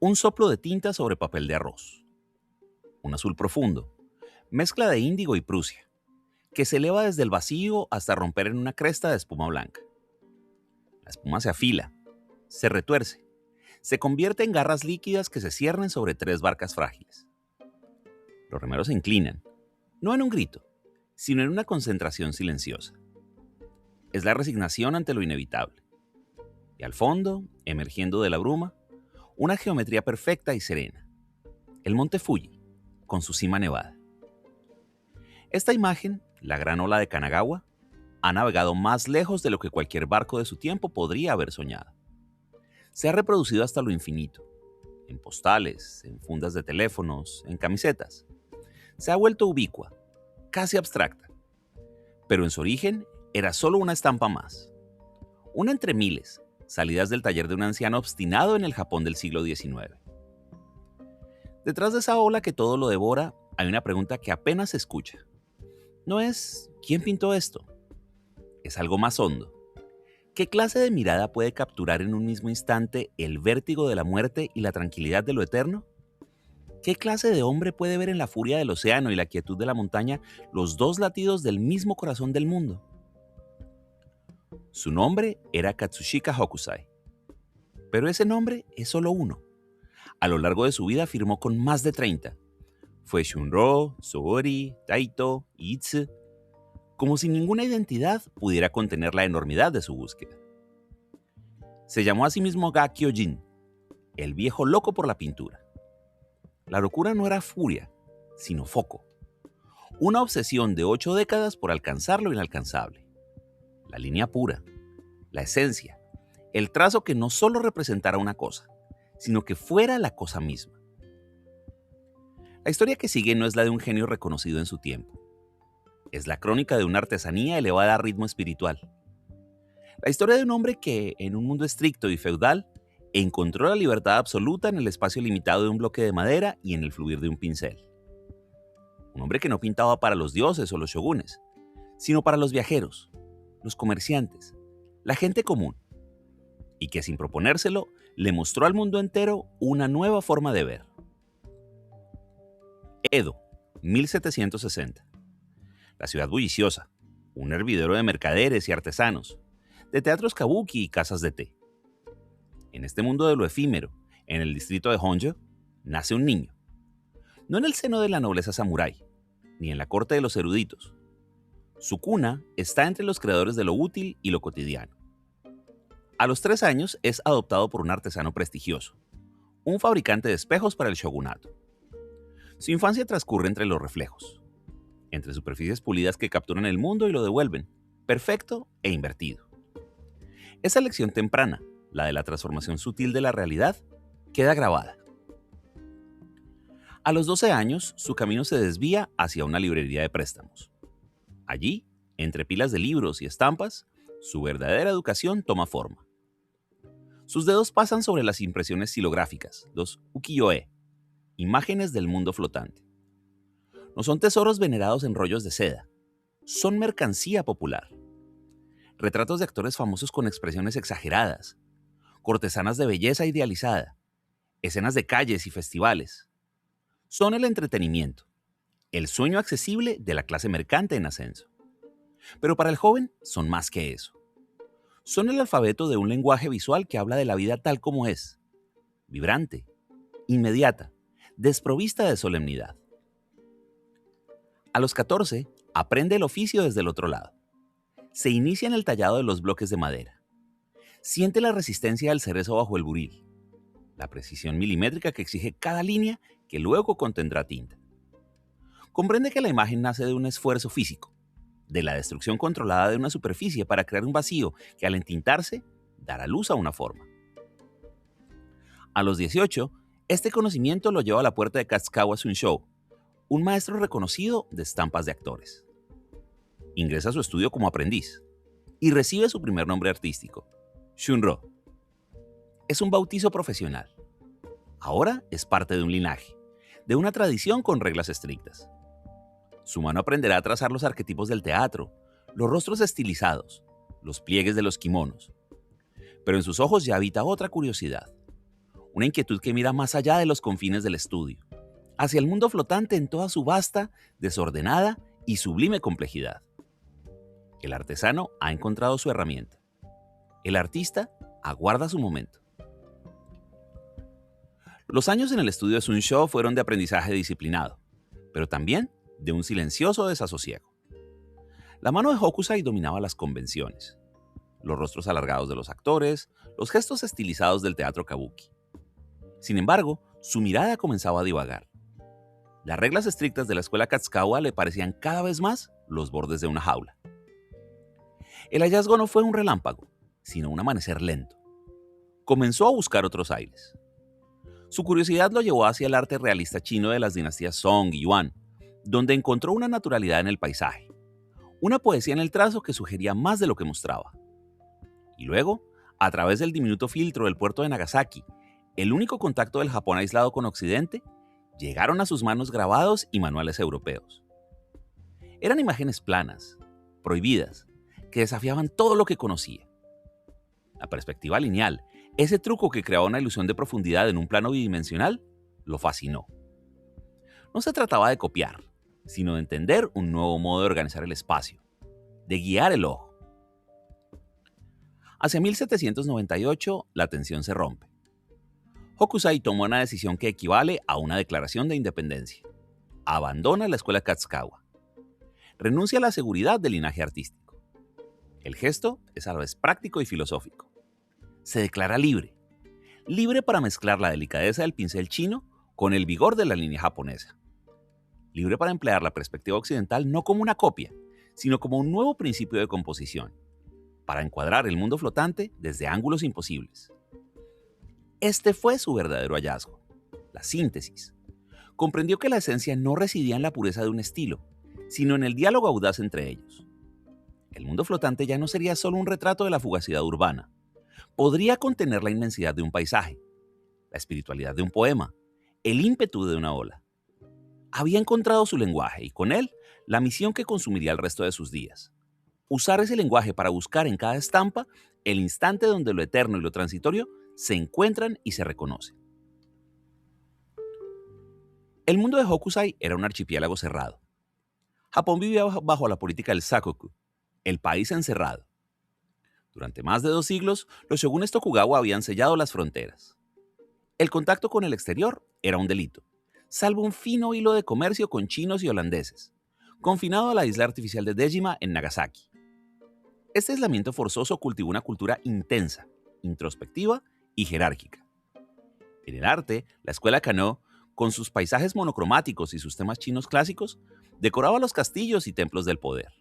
Un soplo de tinta sobre papel de arroz. Un azul profundo. Mezcla de índigo y prusia, que se eleva desde el vacío hasta romper en una cresta de espuma blanca. La espuma se afila, se retuerce, se convierte en garras líquidas que se ciernen sobre tres barcas frágiles. Los remeros se inclinan, no en un grito, sino en una concentración silenciosa. Es la resignación ante lo inevitable. Y al fondo, emergiendo de la bruma, una geometría perfecta y serena. El monte Fuji, con su cima nevada. Esta imagen, la gran ola de Kanagawa, ha navegado más lejos de lo que cualquier barco de su tiempo podría haber soñado. Se ha reproducido hasta lo infinito, en postales, en fundas de teléfonos, en camisetas. Se ha vuelto ubicua, casi abstracta, pero en su origen era solo una estampa más. Una entre miles, salidas del taller de un anciano obstinado en el Japón del siglo XIX. Detrás de esa ola que todo lo devora, hay una pregunta que apenas se escucha. No es ¿quién pintó esto? Es algo más hondo. ¿Qué clase de mirada puede capturar en un mismo instante el vértigo de la muerte y la tranquilidad de lo eterno? ¿Qué clase de hombre puede ver en la furia del océano y la quietud de la montaña los dos latidos del mismo corazón del mundo? Su nombre era Katsushika Hokusai. Pero ese nombre es solo uno. A lo largo de su vida firmó con más de 30. Fue Shunro, Soori, Taito, Itsu, como si ninguna identidad pudiera contener la enormidad de su búsqueda. Se llamó a sí mismo Ga Kyojin, el viejo loco por la pintura. La locura no era furia, sino foco. Una obsesión de 8 décadas por alcanzar lo inalcanzable. La línea pura, la esencia, el trazo que no solo representara una cosa, sino que fuera la cosa misma. La historia que sigue no es la de un genio reconocido en su tiempo. Es la crónica de una artesanía elevada a ritmo espiritual. La historia de un hombre que, en un mundo estricto y feudal, encontró la libertad absoluta en el espacio limitado de un bloque de madera y en el fluir de un pincel. Un hombre que no pintaba para los dioses o los shogunes, sino para los viajeros, los comerciantes, la gente común, y que sin proponérselo le mostró al mundo entero una nueva forma de ver. Edo, 1760. La ciudad bulliciosa, un hervidero de mercaderes y artesanos, de teatros kabuki y casas de té. En este mundo de lo efímero, en el distrito de Honjo, nace un niño. No en el seno de la nobleza samurái, ni en la corte de los eruditos. Su cuna está entre los creadores de lo útil y lo cotidiano. A los 3 años es adoptado por un artesano prestigioso, un fabricante de espejos para el shogunato. Su infancia transcurre entre los reflejos, entre superficies pulidas que capturan el mundo y lo devuelven, perfecto e invertido. Esa lección temprana, la de la transformación sutil de la realidad, queda grabada. A los 12 años, su camino se desvía hacia una librería de préstamos. Allí, entre pilas de libros y estampas, su verdadera educación toma forma. Sus dedos pasan sobre las impresiones xilográficas, los ukiyo-e, imágenes del mundo flotante. No son tesoros venerados en rollos de seda, son mercancía popular. Retratos de actores famosos con expresiones exageradas, cortesanas de belleza idealizada, escenas de calles y festivales. Son el entretenimiento, el sueño accesible de la clase mercante en ascenso. Pero para el joven son más que eso. Son el alfabeto de un lenguaje visual que habla de la vida tal como es, vibrante, inmediata, desprovista de solemnidad. A los 14, aprende el oficio desde el otro lado. Se inicia en el tallado de los bloques de madera. Siente la resistencia del cerezo bajo el buril, la precisión milimétrica que exige cada línea que luego contendrá tinta. Comprende que la imagen nace de un esfuerzo físico, de la destrucción controlada de una superficie para crear un vacío que al entintarse dará luz a una forma. A los 18, este conocimiento lo lleva a la puerta de Katsukawa Sunshou, un maestro reconocido de estampas de actores. Ingresa a su estudio como aprendiz y recibe su primer nombre artístico, Shunro. Es un bautizo profesional. Ahora es parte de un linaje, de una tradición con reglas estrictas. Su mano aprenderá a trazar los arquetipos del teatro, los rostros estilizados, los pliegues de los kimonos. Pero en sus ojos ya habita otra curiosidad, una inquietud que mira más allá de los confines del estudio, hacia el mundo flotante en toda su vasta, desordenada y sublime complejidad. El artesano ha encontrado su herramienta. El artista aguarda su momento. Los años en el estudio de Sun Shou fueron de aprendizaje disciplinado, pero también de un silencioso desasosiego. La mano de Hokusai dominaba las convenciones, los rostros alargados de los actores, los gestos estilizados del teatro kabuki. Sin embargo, su mirada comenzaba a divagar. Las reglas estrictas de la escuela Katsukawa le parecían cada vez más los bordes de una jaula. El hallazgo no fue un relámpago, sino un amanecer lento. Comenzó a buscar otros aires. Su curiosidad lo llevó hacia el arte realista chino de las dinastías Song y Yuan, donde encontró una naturalidad en el paisaje, una poesía en el trazo que sugería más de lo que mostraba. Y luego, a través del diminuto filtro del puerto de Nagasaki, el único contacto del Japón aislado con Occidente, llegaron a sus manos grabados y manuales europeos. Eran imágenes planas, prohibidas, que desafiaban todo lo que conocía. La perspectiva lineal, ese truco que creaba una ilusión de profundidad en un plano bidimensional, lo fascinó. No se trataba de copiar, sino de entender un nuevo modo de organizar el espacio, de guiar el ojo. Hacia 1798, la tensión se rompe. Hokusai tomó una decisión que equivale a una declaración de independencia. Abandona la escuela Katsukawa. Renuncia a la seguridad del linaje artístico. El gesto es a la vez práctico y filosófico. Se declara libre. Libre para mezclar la delicadeza del pincel chino con el vigor de la línea japonesa. Libre para emplear la perspectiva occidental no como una copia, sino como un nuevo principio de composición, para encuadrar el mundo flotante desde ángulos imposibles. Este fue su verdadero hallazgo, la síntesis. Comprendió que la esencia no residía en la pureza de un estilo, sino en el diálogo audaz entre ellos. El mundo flotante ya no sería solo un retrato de la fugacidad urbana. Podría contener la inmensidad de un paisaje, la espiritualidad de un poema, el ímpetu de una ola. Había encontrado su lenguaje y con él la misión que consumiría el resto de sus días. Usar ese lenguaje para buscar en cada estampa el instante donde lo eterno y lo transitorio se encuentran y se reconocen. El mundo de Hokusai era un archipiélago cerrado. Japón vivía bajo la política del Sakoku, el país encerrado. Durante más de 2 siglos, los shogunes Tokugawa habían sellado las fronteras. El contacto con el exterior era un delito, salvo un fino hilo de comercio con chinos y holandeses, confinado a la isla artificial de Dejima en Nagasaki. Este aislamiento forzoso cultivó una cultura intensa, introspectiva y jerárquica. En el arte, la escuela Kanō, con sus paisajes monocromáticos y sus temas chinos clásicos, decoraba los castillos y templos del poder.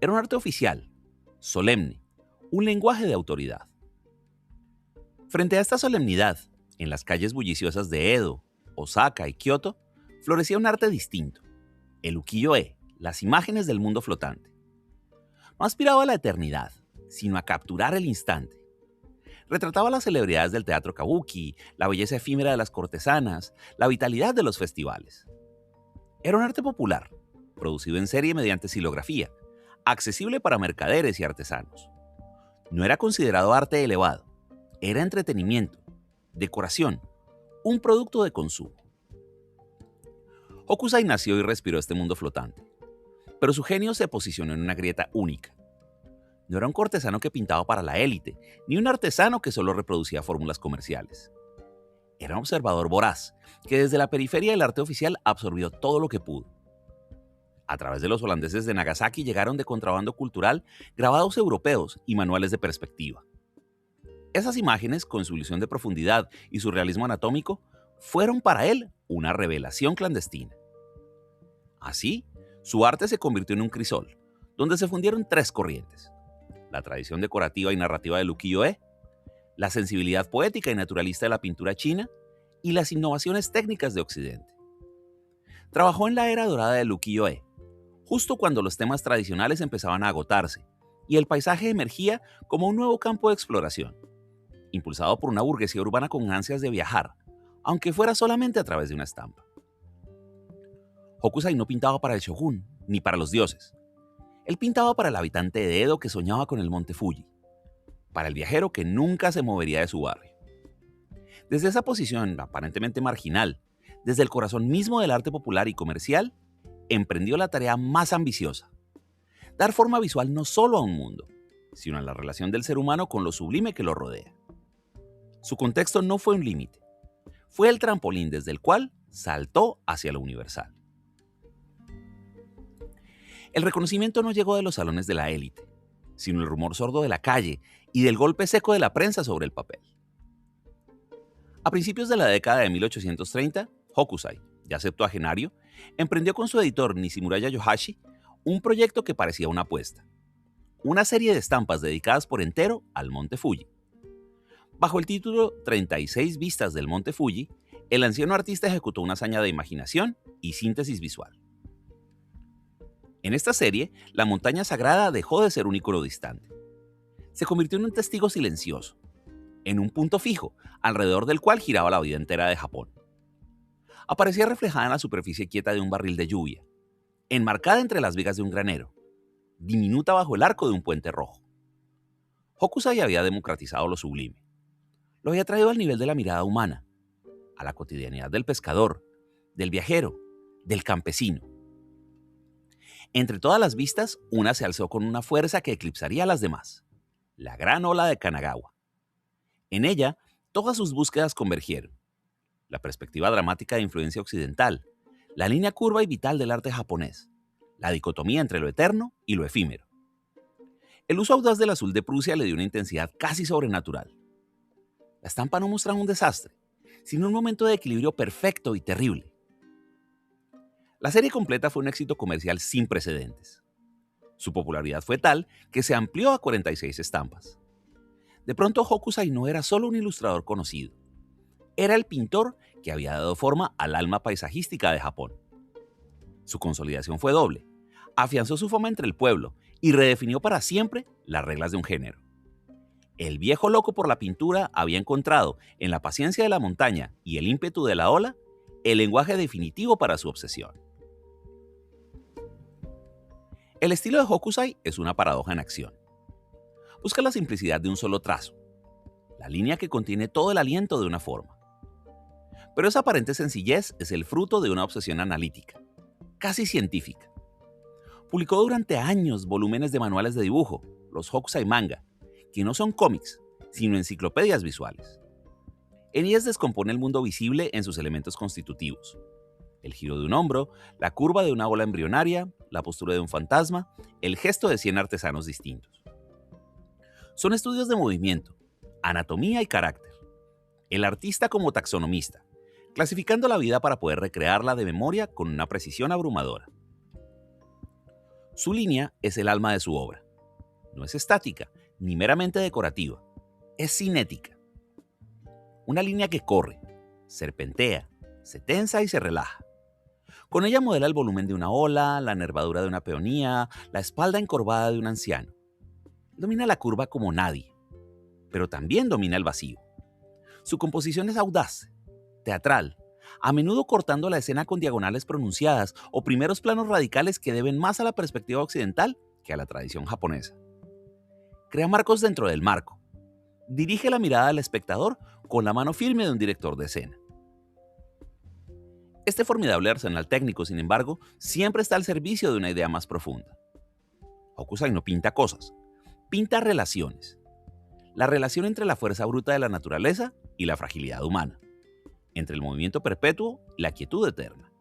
Era un arte oficial, solemne, un lenguaje de autoridad. Frente a esta solemnidad, en las calles bulliciosas de Edo, Osaka y Kioto, florecía un arte distinto, el ukiyo-e, las imágenes del mundo flotante. No aspiraba a la eternidad, sino a capturar el instante. Retrataba las celebridades del teatro kabuki, la belleza efímera de las cortesanas, la vitalidad de los festivales. Era un arte popular, producido en serie mediante xilografía, accesible para mercaderes y artesanos. No era considerado arte elevado, era entretenimiento, decoración, un producto de consumo. Hokusai nació y respiró este mundo flotante, pero su genio se posicionó en una grieta única. No era un cortesano que pintaba para la élite, ni un artesano que solo reproducía fórmulas comerciales. Era un observador voraz, que desde la periferia del arte oficial absorbió todo lo que pudo. A través de los holandeses de Nagasaki llegaron de contrabando cultural grabados europeos y manuales de perspectiva. Esas imágenes, con su ilusión de profundidad y su realismo anatómico, fueron para él una revelación clandestina. Así, su arte se convirtió en un crisol, donde se fundieron 3 corrientes: la tradición decorativa y narrativa del ukiyo-e, la sensibilidad poética y naturalista de la pintura china y las innovaciones técnicas de Occidente. Trabajó en la era dorada del ukiyo-e, justo cuando los temas tradicionales empezaban a agotarse y el paisaje emergía como un nuevo campo de exploración, impulsado por una burguesía urbana con ansias de viajar, aunque fuera solamente a través de una estampa. Hokusai no pintaba para el shogun ni para los dioses. Él pintaba para el habitante de Edo que soñaba con el monte Fuji, para el viajero que nunca se movería de su barrio. Desde esa posición aparentemente marginal, desde el corazón mismo del arte popular y comercial, emprendió la tarea más ambiciosa: dar forma visual no solo a un mundo, sino a la relación del ser humano con lo sublime que lo rodea. Su contexto no fue un límite, fue el trampolín desde el cual saltó hacia lo universal. El reconocimiento no llegó de los salones de la élite, sino el rumor sordo de la calle y del golpe seco de la prensa sobre el papel. A principios de la década de 1830, Hokusai, ya septuagenario, emprendió con su editor Nishimura Yohashi un proyecto que parecía una apuesta: una serie de estampas dedicadas por entero al Monte Fuji. Bajo el título 36 vistas del Monte Fuji, el anciano artista ejecutó una hazaña de imaginación y síntesis visual. En esta serie, la montaña sagrada dejó de ser un ícono distante. Se convirtió en un testigo silencioso, en un punto fijo, alrededor del cual giraba la vida entera de Japón. Aparecía reflejada en la superficie quieta de un barril de lluvia, enmarcada entre las vigas de un granero, diminuta bajo el arco de un puente rojo. Hokusai había democratizado lo sublime. Lo había traído al nivel de la mirada humana, a la cotidianidad del pescador, del viajero, del campesino. Entre todas las vistas, una se alzó con una fuerza que eclipsaría a las demás: la gran ola de Kanagawa. En ella, todas sus búsquedas convergieron: la perspectiva dramática de influencia occidental, la línea curva y vital del arte japonés, la dicotomía entre lo eterno y lo efímero. El uso audaz del azul de Prusia le dio una intensidad casi sobrenatural. La estampa no mostraba un desastre, sino un momento de equilibrio perfecto y terrible. La serie completa fue un éxito comercial sin precedentes. Su popularidad fue tal que se amplió a 46 estampas. De pronto, Hokusai no era solo un ilustrador conocido, era el pintor que había dado forma al alma paisajística de Japón. Su consolidación fue doble: afianzó su fama entre el pueblo y redefinió para siempre las reglas de un género. El viejo loco por la pintura había encontrado en la paciencia de la montaña y el ímpetu de la ola el lenguaje definitivo para su obsesión. El estilo de Hokusai es una paradoja en acción. Busca la simplicidad de un solo trazo, la línea que contiene todo el aliento de una forma. Pero esa aparente sencillez es el fruto de una obsesión analítica, casi científica. Publicó durante años volúmenes de manuales de dibujo, los Hokusai Manga, que no son cómics, sino enciclopedias visuales. En ellas descompone el mundo visible en sus elementos constitutivos: el giro de un hombro, la curva de una ola embrionaria, la postura de un fantasma, el gesto de 100 artesanos distintos. Son estudios de movimiento, anatomía y carácter. El artista como taxonomista, clasificando la vida para poder recrearla de memoria con una precisión abrumadora. Su línea es el alma de su obra. No es estática, ni meramente decorativa, es cinética. Una línea que corre, serpentea, se tensa y se relaja. Con ella modela el volumen de una ola, la nervadura de una peonía, la espalda encorvada de un anciano. Domina la curva como nadie, pero también domina el vacío. Su composición es audaz, teatral, a menudo cortando la escena con diagonales pronunciadas o primeros planos radicales que deben más a la perspectiva occidental que a la tradición japonesa. Crea marcos dentro del marco. Dirige la mirada al espectador con la mano firme de un director de escena. Este formidable arsenal técnico, sin embargo, siempre está al servicio de una idea más profunda. Hokusai no pinta cosas, pinta relaciones. La relación entre la fuerza bruta de la naturaleza y la fragilidad humana. Entre el movimiento perpetuo y la quietud eterna.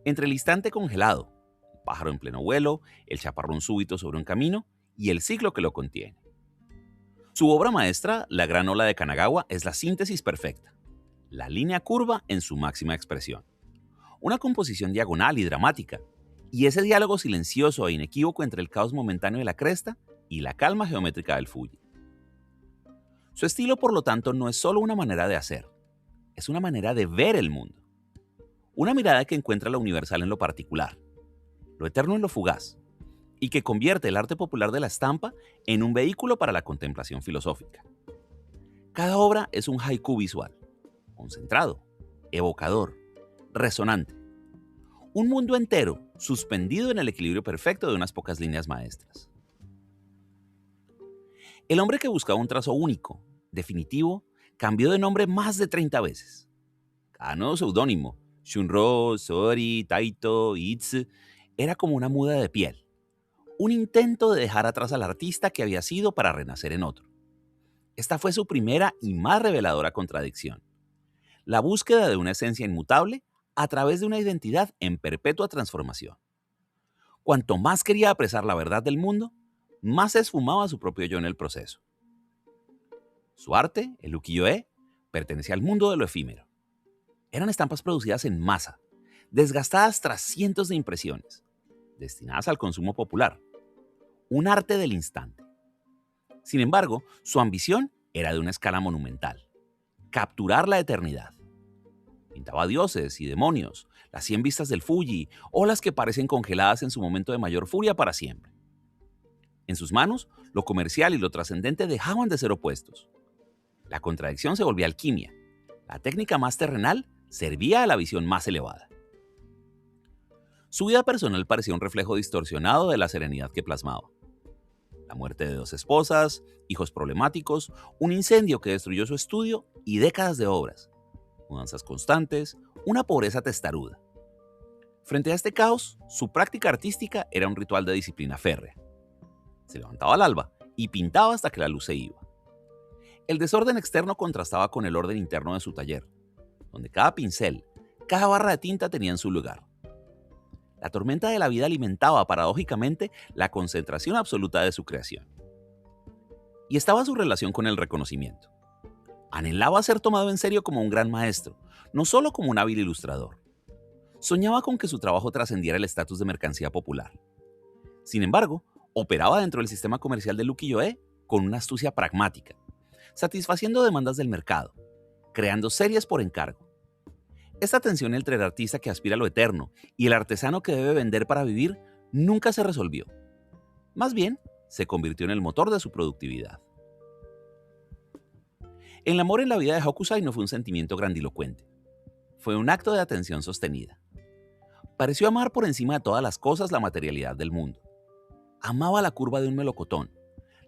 Entre el instante congelado, el pájaro en pleno vuelo, el chaparrón súbito sobre un camino y el ciclo que lo contiene. Su obra maestra, La gran ola de Kanagawa, es la síntesis perfecta, la línea curva en su máxima expresión. Una composición diagonal y dramática, y ese diálogo silencioso e inequívoco entre el caos momentáneo de la cresta y la calma geométrica del Fuji. Su estilo, por lo tanto, no es solo una manera de hacer, es una manera de ver el mundo. Una mirada que encuentra lo universal en lo particular, lo eterno en lo fugaz, y que convierte el arte popular de la estampa en un vehículo para la contemplación filosófica. Cada obra es un haiku visual, concentrado, evocador, resonante. Un mundo entero suspendido en el equilibrio perfecto de unas pocas líneas maestras. El hombre que buscaba un trazo único, definitivo, cambió de nombre más de 30 veces. Cada nuevo seudónimo, Shunro, Sori, Taito, Itsu, era como una muda de piel, un intento de dejar atrás al artista que había sido para renacer en otro. Esta fue su primera y más reveladora contradicción: la búsqueda de una esencia inmutable a través de una identidad en perpetua transformación. Cuanto más quería apresar la verdad del mundo, más se esfumaba su propio yo en el proceso. Su arte, el ukiyo-e, pertenecía al mundo de lo efímero. Eran estampas producidas en masa, desgastadas tras cientos de impresiones, destinadas al consumo popular. Un arte del instante. Sin embargo, su ambición era de una escala monumental: capturar la eternidad. Pintaba dioses y demonios, las 100 vistas del Fuji, olas que parecen congeladas en su momento de mayor furia para siempre. En sus manos, lo comercial y lo trascendente dejaban de ser opuestos. La contradicción se volvía alquimia. La técnica más terrenal servía a la visión más elevada. Su vida personal parecía un reflejo distorsionado de la serenidad que plasmaba. La muerte de 2 esposas, hijos problemáticos, un incendio que destruyó su estudio y décadas de obras, mudanzas constantes, una pobreza testaruda. Frente a este caos, su práctica artística era un ritual de disciplina férrea. Se levantaba al alba y pintaba hasta que la luz se iba. El desorden externo contrastaba con el orden interno de su taller, donde cada pincel, cada barra de tinta tenían su lugar. La tormenta de la vida alimentaba paradójicamente la concentración absoluta de su creación. Y estaba su relación con el reconocimiento. Anhelaba ser tomado en serio como un gran maestro, no solo como un hábil ilustrador. Soñaba con que su trabajo trascendiera el estatus de mercancía popular. Sin embargo, operaba dentro del sistema comercial del ukiyo-e con una astucia pragmática, satisfaciendo demandas del mercado, creando series por encargo. Esta tensión entre el artista que aspira a lo eterno y el artesano que debe vender para vivir nunca se resolvió. Más bien, se convirtió en el motor de su productividad. El amor en la vida de Hokusai no fue un sentimiento grandilocuente. Fue un acto de atención sostenida. Pareció amar por encima de todas las cosas la materialidad del mundo. Amaba la curva de un melocotón,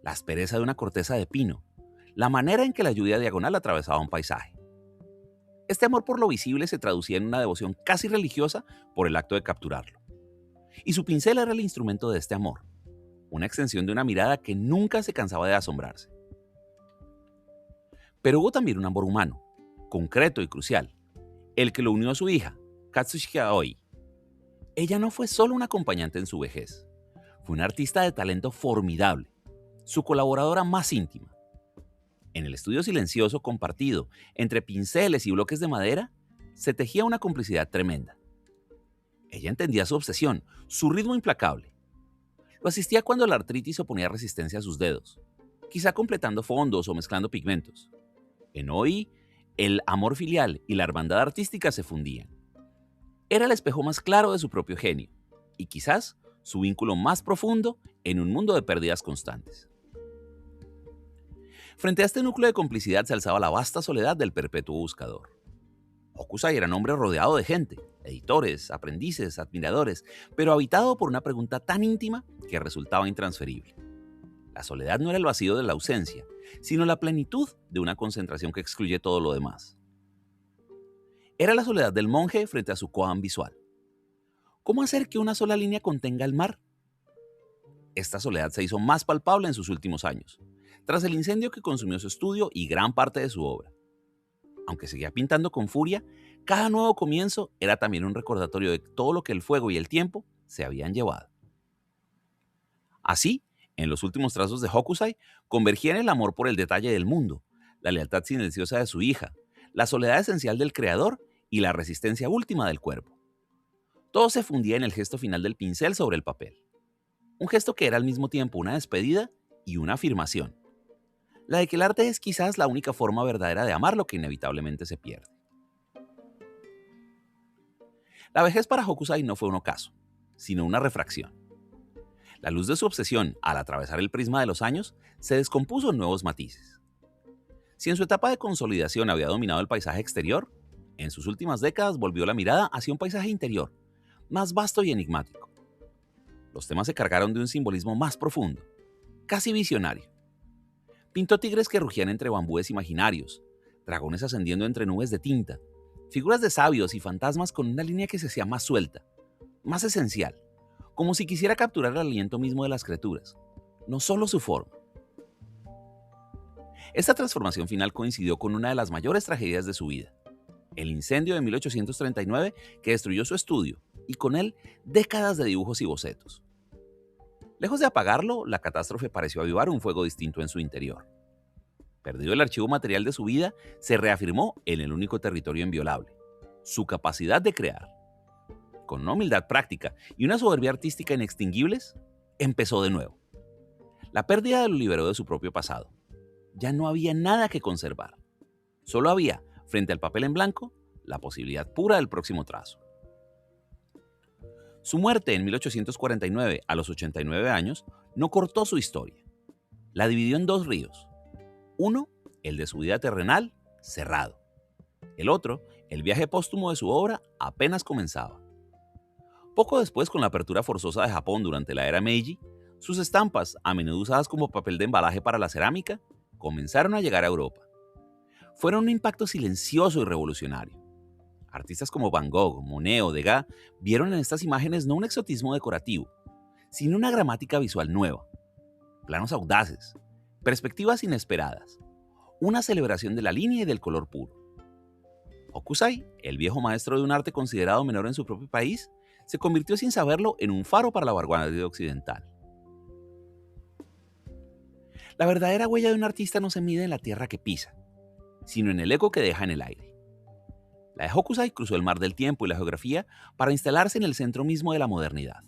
la aspereza de una corteza de pino, la manera en que la lluvia diagonal atravesaba un paisaje. Este amor por lo visible se traducía en una devoción casi religiosa por el acto de capturarlo. Y su pincel era el instrumento de este amor, una extensión de una mirada que nunca se cansaba de asombrarse. Pero hubo también un amor humano, concreto y crucial, el que lo unió a su hija, Katsushika Aoi. Ella no fue solo una acompañante en su vejez, fue una artista de talento formidable, su colaboradora más íntima. En el estudio silencioso compartido entre pinceles y bloques de madera, se tejía una complicidad tremenda. Ella entendía su obsesión, su ritmo implacable. Lo asistía cuando la artritis oponía resistencia a sus dedos, quizá completando fondos o mezclando pigmentos. En Oi, el amor filial y la hermandad artística se fundían. Era el espejo más claro de su propio genio, y quizás su vínculo más profundo en un mundo de pérdidas constantes. Frente a este núcleo de complicidad se alzaba la vasta soledad del perpetuo buscador. Hokusai era un hombre rodeado de gente, editores, aprendices, admiradores, pero habitado por una pregunta tan íntima que resultaba intransferible. La soledad no era el vacío de la ausencia, sino la plenitud de una concentración que excluye todo lo demás. Era la soledad del monje frente a su koan visual. ¿Cómo hacer que una sola línea contenga el mar? Esta soledad se hizo más palpable en sus últimos años, tras el incendio que consumió su estudio y gran parte de su obra. Aunque seguía pintando con furia, cada nuevo comienzo era también un recordatorio de todo lo que el fuego y el tiempo se habían llevado. Así, en los últimos trazos de Hokusai, convergían el amor por el detalle del mundo, la lealtad silenciosa de su hija, la soledad esencial del creador y la resistencia última del cuerpo. Todo se fundía en el gesto final del pincel sobre el papel. Un gesto que era al mismo tiempo una despedida y una afirmación. La de que el arte es quizás la única forma verdadera de amar lo que inevitablemente se pierde. La vejez para Hokusai no fue un ocaso, sino una refracción. La luz de su obsesión, al atravesar el prisma de los años, se descompuso en nuevos matices. Si en su etapa de consolidación había dominado el paisaje exterior, en sus últimas décadas volvió la mirada hacia un paisaje interior, más vasto y enigmático. Los temas se cargaron de un simbolismo más profundo, casi visionario. Pintó tigres que rugían entre bambúes imaginarios, dragones ascendiendo entre nubes de tinta, figuras de sabios y fantasmas con una línea que se hacía más suelta, más esencial, como si quisiera capturar el aliento mismo de las criaturas, no solo su forma. Esta transformación final coincidió con una de las mayores tragedias de su vida, el incendio de 1839 que destruyó su estudio y con él décadas de dibujos y bocetos. Lejos de apagarlo, la catástrofe pareció avivar un fuego distinto en su interior. Perdido el archivo material de su vida, se reafirmó en el único territorio inviolable, su capacidad de crear. Con una humildad práctica y una soberbia artística inextinguibles, empezó de nuevo. La pérdida lo liberó de su propio pasado. Ya no había nada que conservar. Solo había, frente al papel en blanco, la posibilidad pura del próximo trazo. Su muerte en 1849, a los 89 años, no cortó su historia. La dividió en dos ríos. Uno, el de su vida terrenal, cerrado. El otro, el viaje póstumo de su obra, apenas comenzaba. Poco después, con la apertura forzosa de Japón durante la era Meiji, sus estampas, a menudo usadas como papel de embalaje para la cerámica, comenzaron a llegar a Europa. Fueron un impacto silencioso y revolucionario. Artistas como Van Gogh, Monet o Degas vieron en estas imágenes no un exotismo decorativo, sino una gramática visual nueva, planos audaces, perspectivas inesperadas, una celebración de la línea y del color puro. Hokusai, el viejo maestro de un arte considerado menor en su propio país, se convirtió sin saberlo en un faro para la vanguardia occidental. La verdadera huella de un artista no se mide en la tierra que pisa, sino en el eco que deja en el aire. La de Hokusai cruzó el mar del tiempo y la geografía para instalarse en el centro mismo de la modernidad.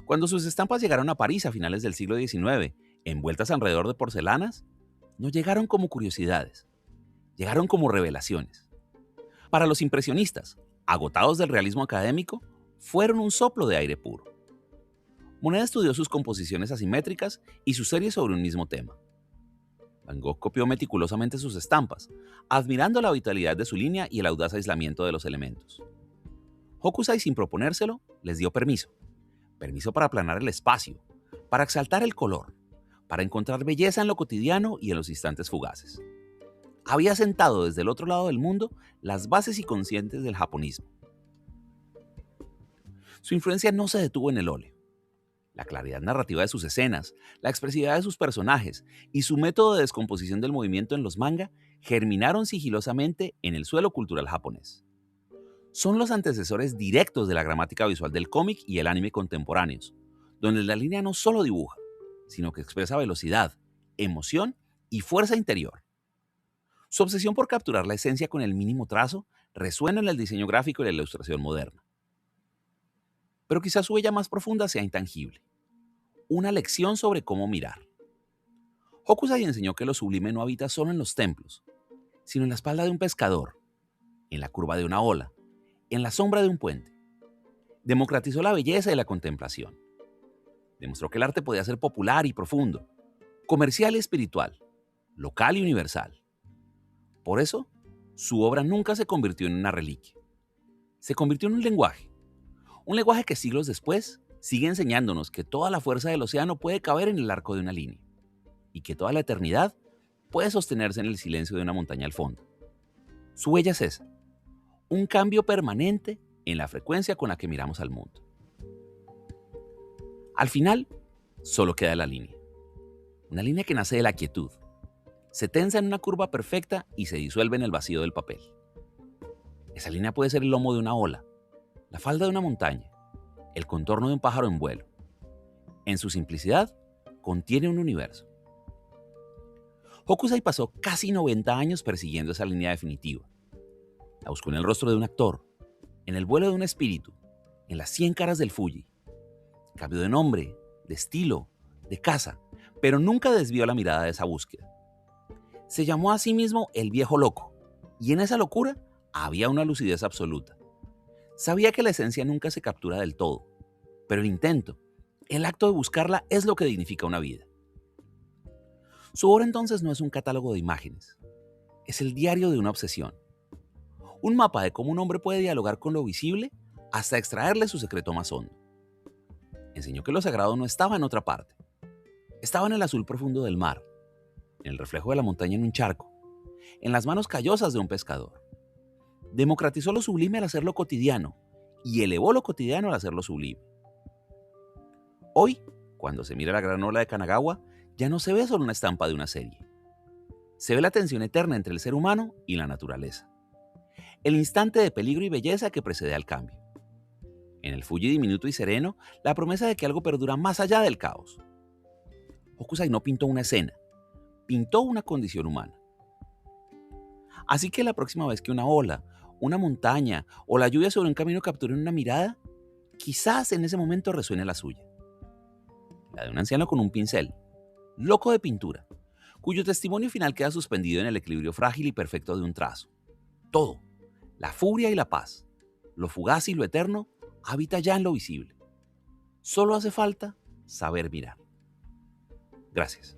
Cuando sus estampas llegaron a París a finales del siglo XIX, envueltas alrededor de porcelanas, no llegaron como curiosidades, llegaron como revelaciones. Para los impresionistas, agotados del realismo académico, fueron un soplo de aire puro. Monet estudió sus composiciones asimétricas y sus series sobre un mismo tema. Van Gogh copió meticulosamente sus estampas, admirando la vitalidad de su línea y el audaz aislamiento de los elementos. Hokusai, sin proponérselo, les dio permiso para aplanar el espacio, para exaltar el color, para encontrar belleza en lo cotidiano y en los instantes fugaces. Había sentado desde el otro lado del mundo las bases inconscientes del japonismo. Su influencia no se detuvo en el óleo. La claridad narrativa de sus escenas, la expresividad de sus personajes y su método de descomposición del movimiento en los manga germinaron sigilosamente en el suelo cultural japonés. Son los antecesores directos de la gramática visual del cómic y el anime contemporáneos, donde la línea no solo dibuja, sino que expresa velocidad, emoción y fuerza interior. Su obsesión por capturar la esencia con el mínimo trazo resuena en el diseño gráfico y la ilustración moderna. Pero quizás su huella más profunda sea intangible. Una lección sobre cómo mirar. Hokusai enseñó que lo sublime no habita solo en los templos, sino en la espalda de un pescador, en la curva de una ola, en la sombra de un puente. Democratizó la belleza y la contemplación. Demostró que el arte podía ser popular y profundo, comercial y espiritual, local y universal. Por eso, su obra nunca se convirtió en una reliquia. Se convirtió en un lenguaje que siglos después sigue enseñándonos que toda la fuerza del océano puede caber en el arco de una línea y que toda la eternidad puede sostenerse en el silencio de una montaña al fondo. Su huella es esa, un cambio permanente en la frecuencia con la que miramos al mundo. Al final, solo queda la línea. Una línea que nace de la quietud. Se tensa en una curva perfecta y se disuelve en el vacío del papel. Esa línea puede ser el lomo de una ola, la falda de una montaña, el contorno de un pájaro en vuelo. En su simplicidad, contiene un universo. Hokusai pasó casi 90 años persiguiendo esa línea definitiva. La buscó en el rostro de un actor, en el vuelo de un espíritu, en las 100 caras del Fuji. Cambió de nombre, de estilo, de casa, pero nunca desvió la mirada de esa búsqueda. Se llamó a sí mismo el viejo loco, y en esa locura había una lucidez absoluta. Sabía que la esencia nunca se captura del todo, pero el intento, el acto de buscarla es lo que dignifica una vida. Su obra entonces no es un catálogo de imágenes, es el diario de una obsesión. Un mapa de cómo un hombre puede dialogar con lo visible hasta extraerle su secreto más hondo. Enseñó que lo sagrado no estaba en otra parte, estaba en el azul profundo del mar, en el reflejo de la montaña en un charco, en las manos callosas de un pescador. Democratizó lo sublime al hacerlo cotidiano y elevó lo cotidiano al hacerlo sublime. Hoy, cuando se mira la gran ola de Kanagawa, ya no se ve solo una estampa de una serie. Se ve la tensión eterna entre el ser humano y la naturaleza. El instante de peligro y belleza que precede al cambio. En el Fuji diminuto y sereno, la promesa de que algo perdura más allá del caos. Hokusai no pintó una escena, pintó una condición humana. Así que la próxima vez que una ola, una montaña o la lluvia sobre un camino capturen una mirada, quizás en ese momento resuene la suya. La de un anciano con un pincel, loco de pintura, cuyo testimonio final queda suspendido en el equilibrio frágil y perfecto de un trazo. Todo, la furia y la paz, lo fugaz y lo eterno, habita ya en lo visible. Solo hace falta saber mirar. Gracias.